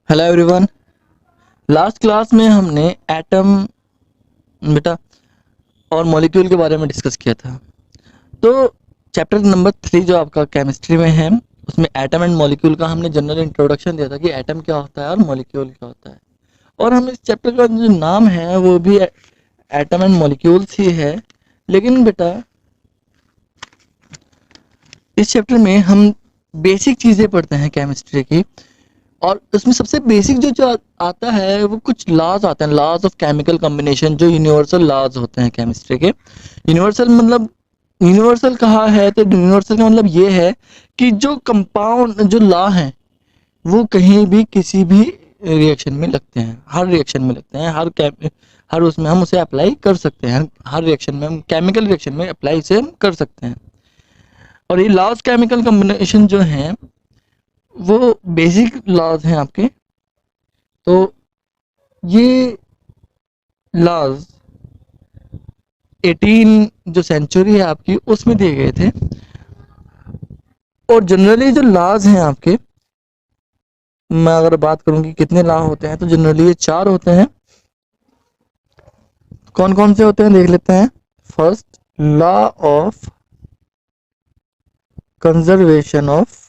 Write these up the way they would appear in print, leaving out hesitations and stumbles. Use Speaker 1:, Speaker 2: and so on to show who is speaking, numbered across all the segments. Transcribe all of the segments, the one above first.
Speaker 1: Hello everyone. Last class में हमने atom बेटा और मॉलिक्यूल के बारे में डिस्कस किया था। तो चैप्टर नंबर 3 जो आपका केमिस्ट्री में है, उसमें एटम एंड मॉलिक्यूल का हमने जनरल इंट्रोडक्शन दिया था कि एटम क्या होता है और मॉलिक्यूल क्या होता है। और हम इस चैप्टर का जो नाम है वो भी एटम एंड मॉलिक्यूल्स ही है। लेकिन बेटा इस चैप्टर में हम बेसिक चीज़ें पढ़ते हैं केमिस्ट्री की, और उसमें सबसे बेसिक जो आता है वो कुछ लॉज आते हैं, लॉज ऑफ केमिकल कॉम्बिनेशन, जो यूनिवर्सल लॉज होते हैं केमिस्ट्री के। यूनिवर्सल मतलब यूनिवर्सल कहा है तो यूनिवर्सल का मतलब ये है कि जो कंपाउंड जो लॉ हैं वो कहीं भी किसी भी रिएक्शन में लगते हैं, हर रिएक्शन में लगते हैं, हर उसमें हम उसे अप्लाई कर सकते हैं, हर रिएक्शन में हम केमिकल रिएक्शन में अप्लाई इसे हम कर सकते हैं। और ये लॉज केमिकल कॉम्बिनेशन जो हैं वो बेसिक लॉज हैं आपके। तो ये लॉज 18 जो सेंचुरी है आपकी उसमें दिए गए थे। और जनरली जो लॉज हैं आपके, मैं अगर बात करूं कि कितने लॉ होते हैं तो जनरली ये 4 होते हैं। कौन कौन से होते हैं देख लेते हैं। First, law of conservation of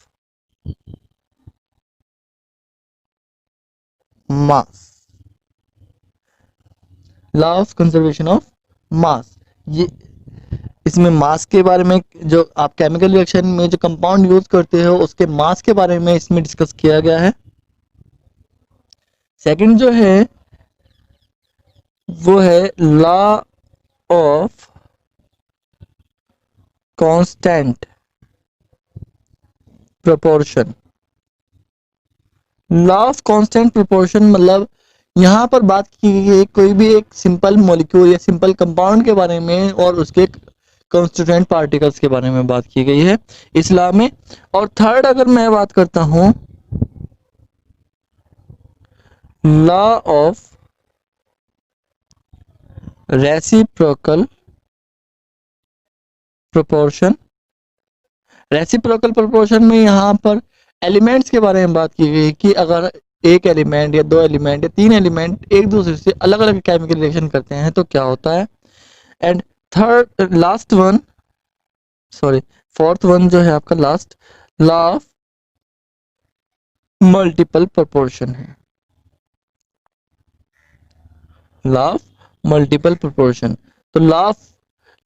Speaker 1: mass. Law of conservation of मास, ये इसमें मास के बारे में, जो आप केमिकल रिएक्शन में जो कंपाउंड यूज करते हो उसके मास के बारे में इसमें डिस्कस किया गया है। सेकंड जो है वो है law of constant proportion. Law of constant proportion मतलब यहाँ पर बात की गई है कोई भी एक सिंपल मॉलिक्यूल या सिंपल कंपाउंड के बारे में और उसके कॉन्स्टिट्यूएंट पार्टिकल्स के बारे में बात की गई है इस लॉ में। और थर्ड अगर मैं बात करता हूँ, law of reciprocal proportion. Reciprocal proportion में यहाँ पर एलिमेंट्स के बारे में बात की गई कि अगर एक एलिमेंट या दो एलिमेंट या तीन एलिमेंट एक दूसरे से अलग अलग केमिकल रिएक्शन करते हैं तो क्या होता है। And third last one, sorry fourth one जो है आपका last, law of multiple proportion है। Law of multiple proportion. तो लॉ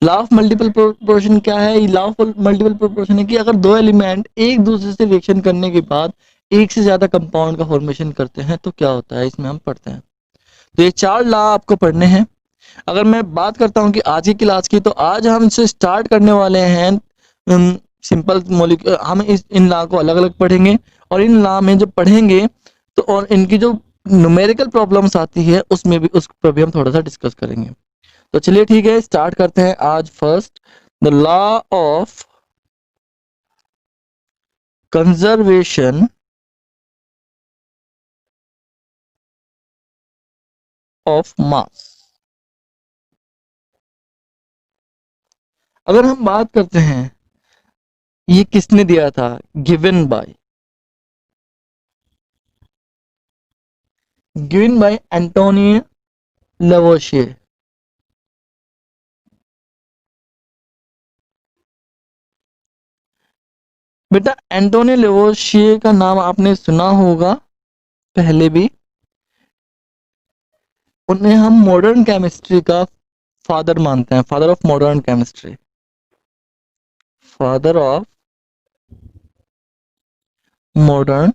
Speaker 1: ऑफ मल्टीपल प्रोपोर्शन क्या है। लॉ ऑफ मल्टीपल प्रोपोर्शन है कि अगर दो एलिमेंट एक दूसरे से रिएक्शन करने के बाद एक से ज्यादा कंपाउंड का फॉर्मेशन करते हैं तो क्या होता है, इसमें हम पढ़ते हैं। तो ये 4 लॉ आपको पढ़ने हैं। अगर मैं बात करता हूँ कि आज की क्लास की, तो आज हम इसे स्टार्ट करने वाले हैं सिंपल मॉलिक्यूल। हम इन लॉ को अलग अलग पढ़ेंगे, और इन लॉ में जो पढ़ेंगे तो और इनकी जो न्यूमेरिकल प्रॉब्लम्स आती है उसमें भी, उस पर भी हम थोड़ा सा डिस्कस करेंगे। तो चलिए ठीक है, स्टार्ट करते हैं आज। First, the law of conservation of मास। अगर हम बात करते हैं ये किसने दिया था, गिवन बाय एंटोनी लेवोशियर। बेटा एंटोनी लेवोशियर का नाम आपने सुना होगा पहले भी। उन्हें हम मॉडर्न केमिस्ट्री का फादर मानते हैं, father of modern chemistry, father of modern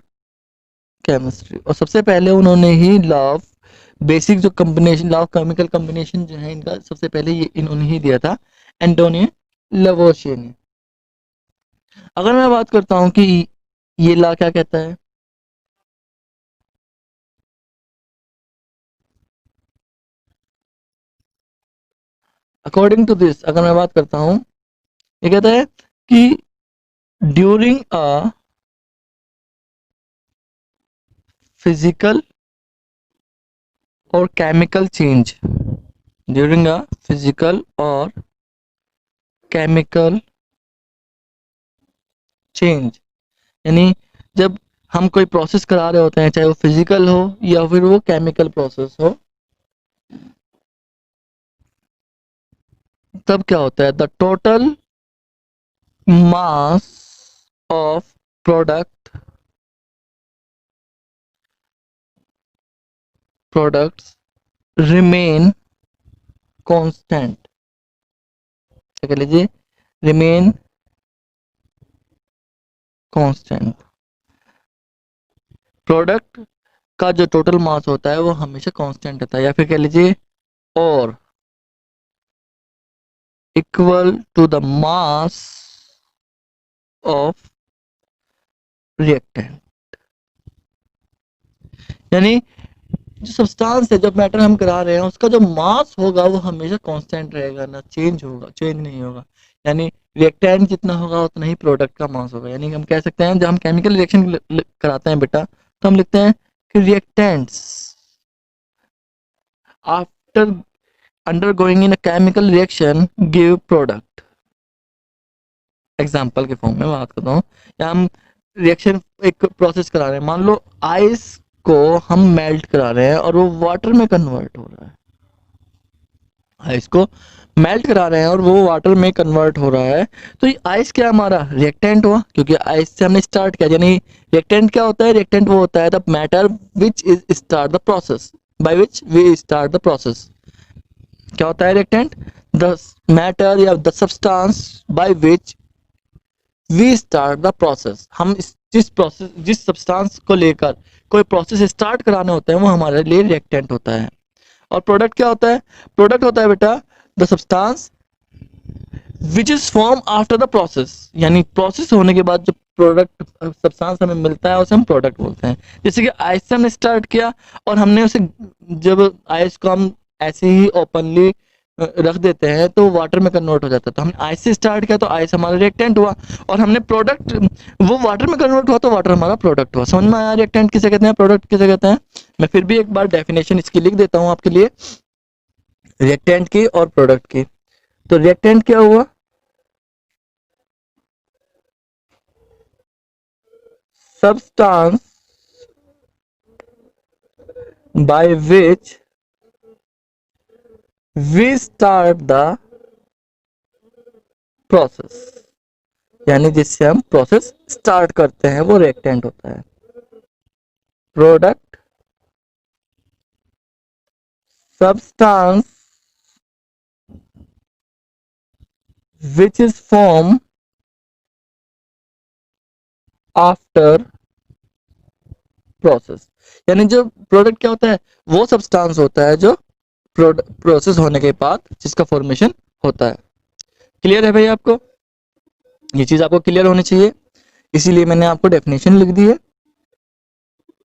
Speaker 1: chemistry. और सबसे पहले उन्होंने ही लॉ ऑफ बेसिक जो combination, law of chemical combination जो है इनका सबसे पहले ये इन्होंने ही दिया था, एंटोनी लेवोशियर ने। अगर मैं बात करता हूँ कि ये लॉ क्या कहता है, अकॉर्डिंग टू दिस अगर मैं बात करता हूँ, ये कहता है कि ड्यूरिंग अ फिजिकल और chemical change, during a physical और केमिकल चेंज, यानी जब हम कोई प्रोसेस करा रहे होते हैं, चाहे वो फिजिकल हो या फिर वो केमिकल प्रोसेस हो, तब क्या होता है, the total mass of products remain constant, क्या कह लीजिए, रिमेन कांस्टेंट। प्रोडक्ट का जो टोटल मास होता है वो हमेशा कांस्टेंट रहता है, या फिर कह लीजिए और equal to the mass of reactant. यानी जो सब्सटेंस है, जो मैटर हम करा रहे हैं, उसका जो मास होगा वो हमेशा कांस्टेंट रहेगा, ना चेंज होगा, चेंज नहीं होगा। यानी रिएक्टेंट जितना होगा उतना ही प्रोडक्ट का मास होगा। यानी हम कह सकते हैं, जब हम केमिकल रिएक्शन कराते हैं बेटा, तो हम लिखते हैं कि reactants after undergoing in a chemical reaction give product. Example के फॉर्म में बात करता हूँ, या हम रिएक्शन एक प्रोसेस करा रहे हैं, मान लो आइस को हम मेल्ट करा रहे हैं और वो वाटर में कन्वर्ट हो रहा है, आइस को मेल्ट करा रहे हैं और वो वाटर में कन्वर्ट हो रहा है, तो ये आइस क्या हमारा रिएक्टेंट हुआ, क्योंकि आइस से हमने स्टार्ट किया। यानी रिएक्टेंट क्या होता है, रिएक्टेंट वो होता है the matter which is start the process, by which we start the process. क्या होता है रिएक्टेंट, द मैटर या the substance by which we start the process. हम जिस सब्सटेंस को लेकर कोई प्रोसेस स्टार्ट कराने होते हैं वो हमारे लिए रिएक्टेंट होता है। और प्रोडक्ट क्या होता है, प्रोडक्ट होता है बेटा the substance which is form after the process. यानी प्रोसेस होने के बाद जो प्रोडक्ट सब्सटेंस हमें मिलता है उसे हम प्रोडक्ट बोलते हैं। जैसे कि आइस से हमने स्टार्ट किया और हमने उसे, जब आइस को हम ऐसे ही ओपनली रख देते हैं तो वाटर में कन्वर्ट हो जाता है। तो हमने आइस से स्टार्ट किया तो आइस हमारा रिएक्टेंट हुआ, और हमने प्रोडक्ट, वो वाटर में कन्वर्ट हुआ तो वाटर हमारा प्रोडक्ट हुआ। समझ में आया रिएक्टेंट किसे कहते हैं, प्रोडक्ट किसे कहते हैं। मैं फिर भी एक बार डेफिनेशन इसकी लिख देता हूँ आपके लिए, रिएक्टेंट की और प्रोडक्ट की। तो रिएक्टेंट क्या हुआ, substance by which we start the process। यानी जिससे हम प्रोसेस स्टार्ट करते हैं वो रिएक्टेंट होता है। Product substance which is formed after process. यानी जो प्रोडक्ट क्या होता है, वो सब्सटेंस होता है जो प्रोसेस होने के बाद जिसका फॉर्मेशन होता है। क्लियर है भाई आपको, ये चीज आपको क्लियर होनी चाहिए, इसीलिए मैंने आपको डेफिनेशन लिख दी है।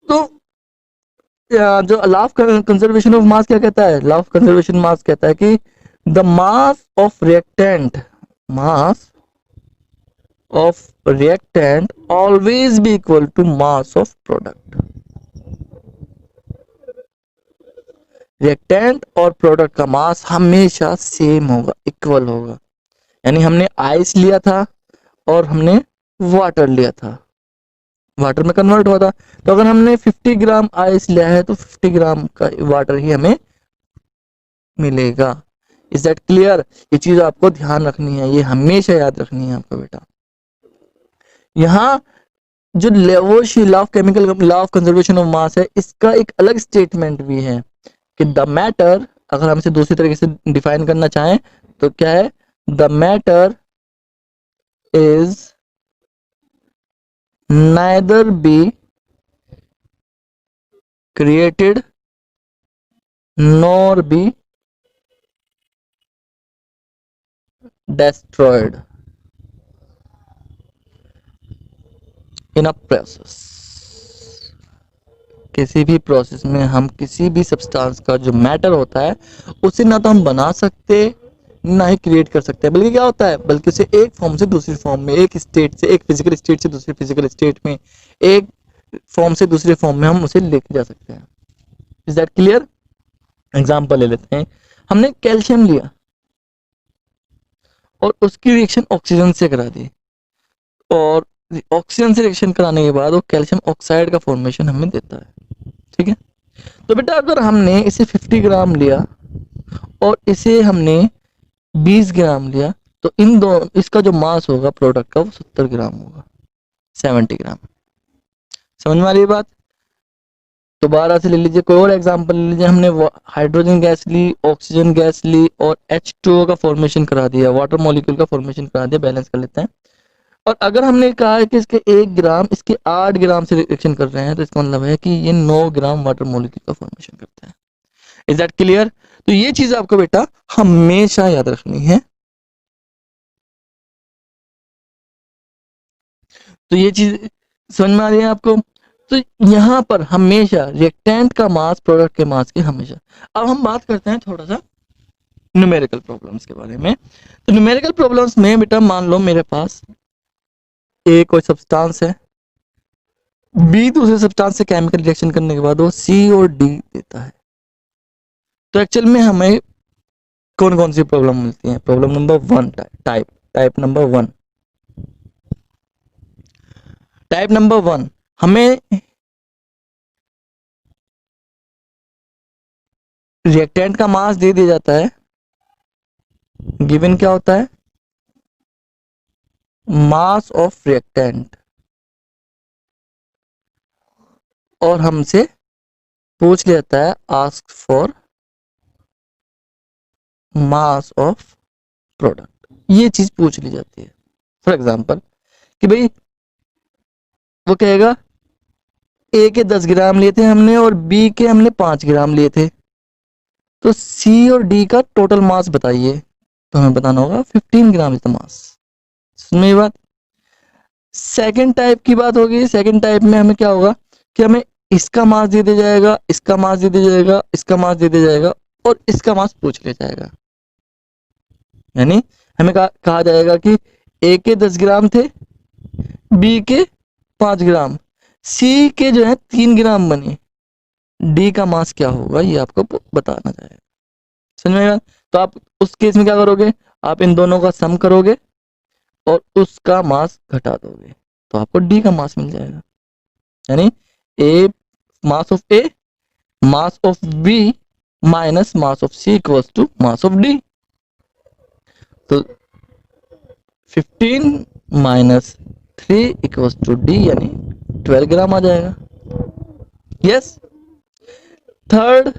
Speaker 1: तो जो लॉ ऑफ कंजर्वेशन ऑफ मास क्या कहता है, लॉ ऑफ कंजर्वेशन मास कहता है कि the mass of reactant, mass of reactant always be equal to mass of product. Reactant और प्रोडक्ट का मास हमेशा सेम होगा, इक्वल होगा। यानी हमने आइस लिया था और हमने वाटर लिया था, वाटर में कन्वर्ट हुआ था, तो अगर हमने 50 ग्राम आइस लिया है तो 50 ग्राम का वाटर ही हमें मिलेगा। इज दैट क्लियर, ये चीज आपको ध्यान रखनी है, ये हमेशा याद रखनी है आपको बेटा। यहाँ जो Lavoisier law of chemical, law of conservation of mass है, इसका एक अलग स्टेटमेंट भी है कि द मैटर, अगर हम इसे दूसरी तरीके से डिफाइन करना चाहें तो क्या है, the matter is neither be created nor be destroyed in a process। किसी भी प्रोसेस में हम किसी भी सब्सटेंस का जो मैटर होता है उसे ना तो हम बना सकते ना ही क्रिएट कर सकते हैं, बल्कि क्या होता है, बल्कि उसे एक फॉर्म से दूसरी फॉर्म में, एक स्टेट से, एक फिजिकल स्टेट से दूसरी फिजिकल स्टेट में, एक फॉर्म से दूसरे फॉर्म में हम उसे लेके जा सकते हैं। Is that clear. एग्जाम्पल ले लेते हैं, हमने कैल्शियम लिया और उसकी रिएक्शन ऑक्सीजन से करा दी, और ऑक्सीजन से रिएक्शन कराने के बाद वो कैल्शियम ऑक्साइड का फॉर्मेशन हमें देता है। ठीक है, तो बेटा अगर हमने इसे 50 ग्राम लिया और इसे हमने 20 ग्राम लिया, तो इन दो इसका जो मास होगा प्रोडक्ट का वो 70 ग्राम होगा, 70 ग्राम। समझ में आ रही है बात? दोबारा से ले लीजिए, कोई और एग्जांपल ले लीजिए। हमने हाइड्रोजन गैस ली, ऑक्सीजन गैस ली और H2O का फॉर्मेशन करा दिया, वाटर मॉलिक्यूल का फॉर्मेशन करा दिया। बैलेंस कर लेते हैं। और अगर हमने कहा है कि इसके 1 ग्राम इसके 8 ग्राम से रिएक्शन कर रहे हैं, तो इसका मतलब है कि ये 9 ग्राम वाटर मॉलिक्यूल का फॉर्मेशन करते हैं। Is that clear? तो ये चीज आपको बेटा हमेशा याद रखनी है। तो ये चीज समझ में आ रही है आपको? तो यहाँ पर हमेशा रिएक्टेंट का मास प्रोडक्ट के मास के हमेशा। अब हम बात करते हैं थोड़ा सा न्यूमेरिकल प्रॉब्लम्स के बारे में। तो न्यूमेरिकल प्रॉब्लम्स में बेटा मान लो मेरे पास ए कोई सब्सटेंस है, बी दूसरे सब्सटेंस से केमिकल रिएक्शन करने के बाद वो सी और डी देता है। तो एक्चुअल में हमें कौन कौन सी प्रॉब्लम मिलती है? Problem number 1, type number 1। Type number 1, हमें रिएक्टेंट का मास दे दिया जाता है। गिवन क्या होता है? मास ऑफ रिएक्टेंट। और हमसे पूछ लिया जाता है ask for mass of product. ये चीज पूछ ली जाती है। फॉर एग्जांपल कि भाई वो कहेगा ए के 10 ग्राम लिए थे हमने और बी के हमने 5 ग्राम लिए थे, तो सी और डी का टोटल मास बताइए। तो हमें बताना होगा 15 ग्राम इज द मास। सुन मेरी बात। सेकंड टाइप की बात होगी। सेकंड टाइप में हमें क्या होगा कि हमें इसका मास दे दिया जाएगा, इसका मास दे दिया जाएगा, इसका मास दे दिया जाएगा और इसका मास पूछ लिया जाएगा। यानी हमें कहा जाएगा कि ए के 10 ग्राम थे, बी के 5 ग्राम, सी के जो है 3 ग्राम बने, डी का मास क्या होगा ये आपको बताना जाएगा। समझ में आएगा? तो आप उस केस में क्या करोगे? आप इन दोनों का सम करोगे और उसका मास घटा दोगे, तो आपको डी का मास मिल जाएगा। यानी A mass of A mass of B minus mass of C equals to mass of D. तो 15 माइनस 3 इक्वल्स टू डी, यानी 12 ग्राम आ जाएगा। यस। थर्ड,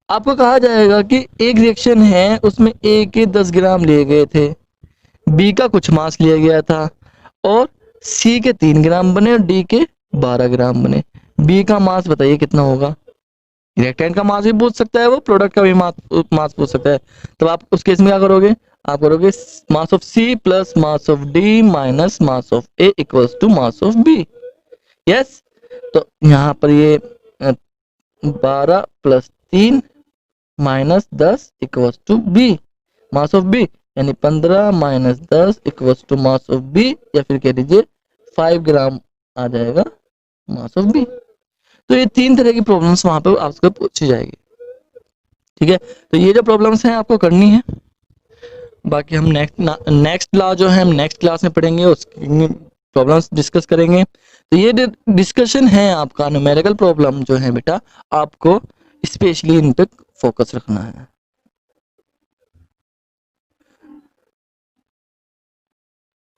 Speaker 1: आपको कहा जाएगा कि एक रिएक्शन है उसमें ए के 10 ग्राम लिए गए थे, बी का कुछ मास लिया गया था और सी के 3 ग्राम बने और डी के 12 ग्राम बने। बी का मास बताइए कितना होगा? रिएक्टेंट का मास भी पूछ सकता है वो, प्रोडक्ट का भी मास पूछ सकता है। तो आप उस केस में क्या करोगे? आप करोगे mass of C plus mass of D minus mass of A equals to mass of B. Yes. तो यहाँ पर ये 12 plus 3 minus 10 equals to B, mass of B, यानी 15 minus 10 equals to mass of B, या फिर कह दीजिए 5 ग्राम आ जाएगा मास ऑफ बी। तो ये 3 तरह की प्रॉब्लम्स वहां पे आपसे पूछी जाएगी। ठीक है, तो ये जो प्रॉब्लम्स हैं आपको करनी है। बाकी हम नेक्स्ट लॉ जो है हम नेक्स्ट क्लास में पढ़ेंगे, उसकी प्रॉब्लम्स डिस्कस करेंगे। तो ये डिस्कशन है आपका न्यूमेरिकल प्रॉब्लम जो है बेटा, आपको स्पेशली इन पे फोकस रखना है।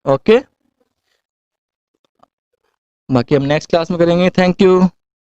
Speaker 1: ओके, बाकी हम नेक्स्ट क्लास में करेंगे। Thank you.